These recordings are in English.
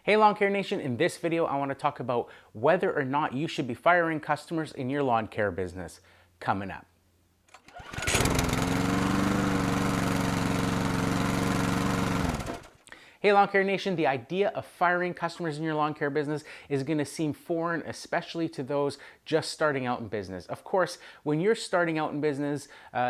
Hey Lawn Care Nation, in this video I want to talk about whether or not you should be firing customers in your lawn care business. Coming up. Hey Lawn Care Nation, the idea of firing customers in your lawn care business is going to seem foreign, especially to those just starting out in business. Of course, when you're starting out in business,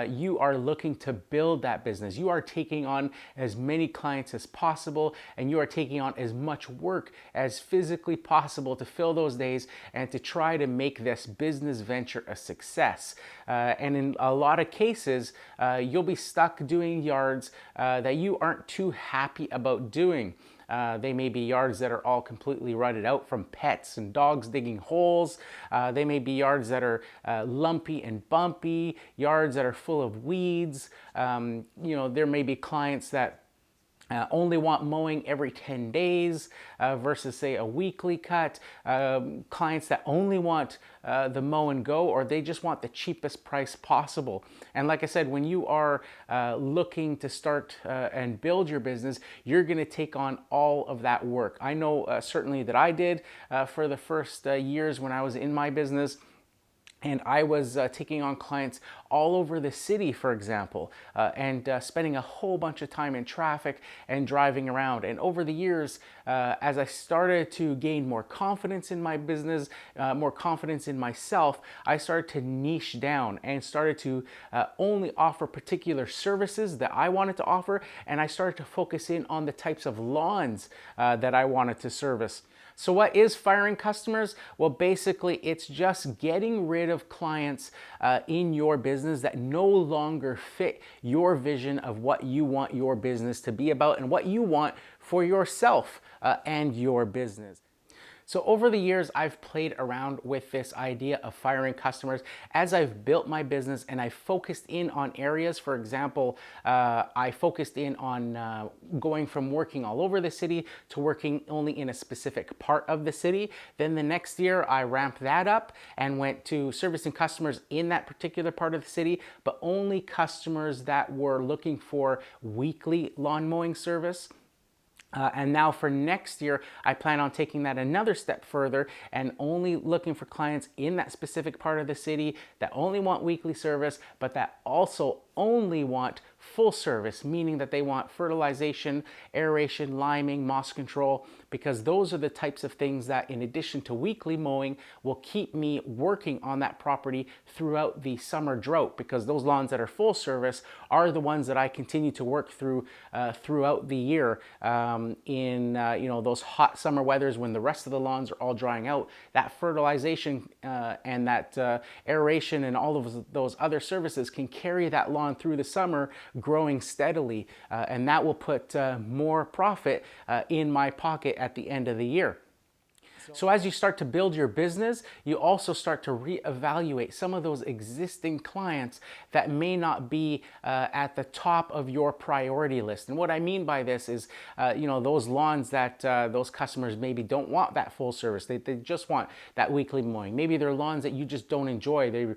you are looking to build that business. You are taking on as many clients as possible, and you are taking on as much work as physically possible to fill those days and to try to make this business venture a success. And in a lot of cases, you'll be stuck doing yards that you aren't too happy about doing. They may be yards that are all completely rutted out from pets and dogs digging holes. They may be yards that are lumpy and bumpy, yards that are full of weeds. There may be clients that only want mowing every 10 days versus say a weekly cut. Clients that only want the mow and go, or they just want the cheapest price possible. And like I said, when you are looking to start and build your business, you're going to take on all of that work. I know certainly that I did for the first years when I was in my business. And I was taking on clients all over the city, for example, and spending a whole bunch of time in traffic and driving around. And over the years, as I started to gain more confidence in my business, more confidence in myself, I started to niche down and started to only offer particular services that I wanted to offer. And I started to focus in on the types of lawns that I wanted to service. So what is firing customers? Well, basically, it's just getting rid of clients in your business that no longer fit your vision of what you want your business to be about and what you want for yourself and your business. So over the years, I've played around with this idea of firing customers as I've built my business, and I focused in on areas. For example, I focused in on going from working all over the city to working only in a specific part of the city. Then the next year, I ramped that up and went to servicing customers in that particular part of the city, but only customers that were looking for weekly lawn mowing service. And now for next year, I plan on taking that another step further and only looking for clients in that specific part of the city that only want weekly service, but that also only want full service, meaning that they want fertilization, aeration, liming, moss control, because those are the types of things that, in addition to weekly mowing, will keep me working on that property throughout the summer drought, because those lawns that are full service are the ones that I continue to work through throughout the year in those hot summer weathers when the rest of the lawns are all drying out. That fertilization and that aeration and all of those other services can carry that lawn through the summer, growing steadily, and that will put more profit in my pocket at the end of the year. So as you start to build your business, you also start to reevaluate some of those existing clients that may not be at the top of your priority list. And what I mean by this is, those lawns that those customers maybe don't want that full service. They just want that weekly mowing. Maybe they're lawns that you just don't enjoy. They,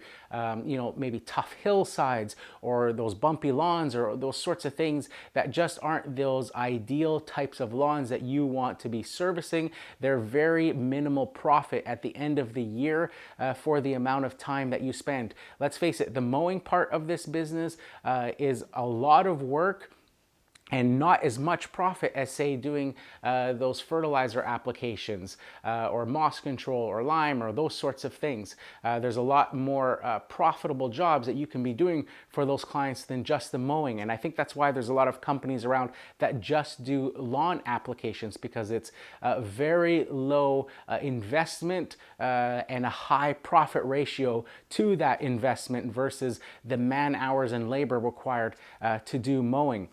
maybe tough hillsides or those bumpy lawns or those sorts of things that just aren't those ideal types of lawns that you want to be servicing. They're very minimal profit at the end of the year for the amount of time that you spend. Let's face it, the mowing part of this business is a lot of work and not as much profit as, say, doing those fertilizer applications or moss control or lime or those sorts of things. There's a lot more profitable jobs that you can be doing for those clients than just the mowing. And I think that's why there's a lot of companies around that just do lawn applications, because it's a very low investment and a high profit ratio to that investment versus the man hours and labor required to do mowing.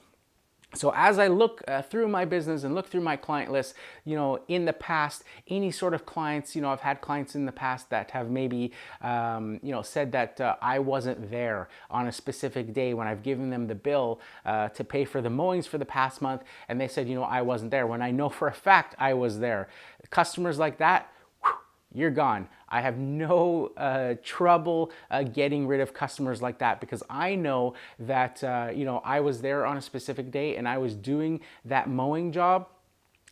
So as I look through my business and look through my client list, in the past, any sort of clients, I've had clients in the past that have maybe, said that I wasn't there on a specific day when I've given them the bill to pay for the mowings for the past month. And they said, I wasn't there, when I know for a fact I was there. Customers like that, you're gone. I have no trouble getting rid of customers like that, because I know that I was there on a specific day and I was doing that mowing job.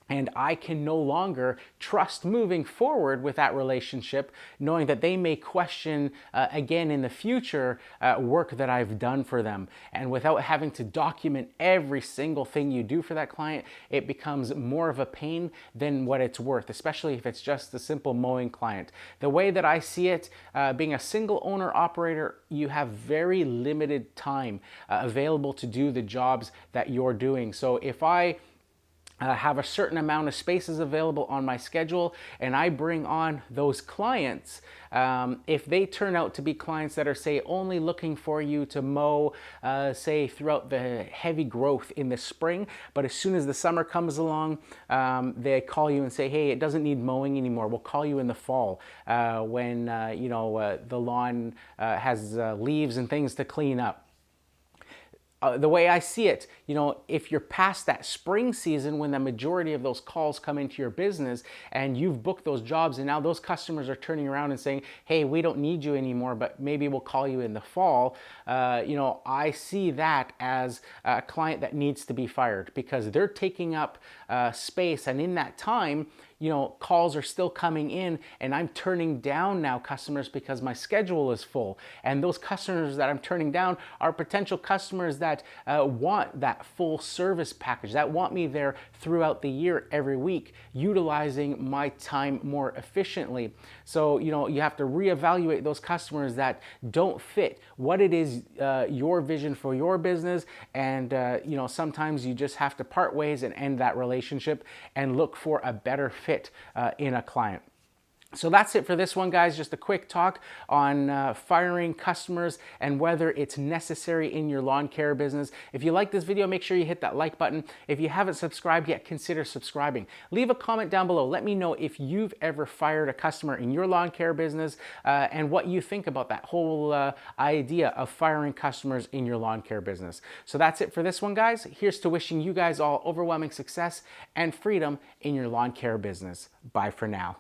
And I can no longer trust moving forward with that relationship, knowing that they may question again in the future work that I've done for them. And without having to document every single thing you do for that client, it becomes more of a pain than what it's worth, especially if it's just a simple mowing client. The way that I see it, being a single owner operator, you have very limited time available to do the jobs that you're doing. So if I have a certain amount of spaces available on my schedule and I bring on those clients, if they turn out to be clients that are, say, only looking for you to mow, say, throughout the heavy growth in the spring, but as soon as the summer comes along, they call you and say, hey, it doesn't need mowing anymore. We'll call you in the fall when the lawn has leaves and things to clean up. The way I see it, if you're past that spring season when the majority of those calls come into your business and you've booked those jobs and now those customers are turning around and saying, hey, we don't need you anymore, but maybe we'll call you in the fall, I see that as a client that needs to be fired because they're taking up space, and in that time, calls are still coming in and I'm turning down now customers because my schedule is full. And those customers that I'm turning down are potential customers that want that full service package, that want me there throughout the year, every week, utilizing my time more efficiently. So, you have to reevaluate those customers that don't fit what it is, your vision for your business. And, sometimes you just have to part ways and end that relationship and look for a better fit in a client. So that's it for this one, guys. Just a quick talk on firing customers and whether it's necessary in your lawn care business. If you like this video, make sure you hit that like button. If you haven't subscribed yet, consider subscribing. Leave a comment down below. Let me know if you've ever fired a customer in your lawn care business and what you think about that whole idea of firing customers in your lawn care business. So that's it for this one, guys. Here's to wishing you guys all overwhelming success and freedom in your lawn care business. Bye for now.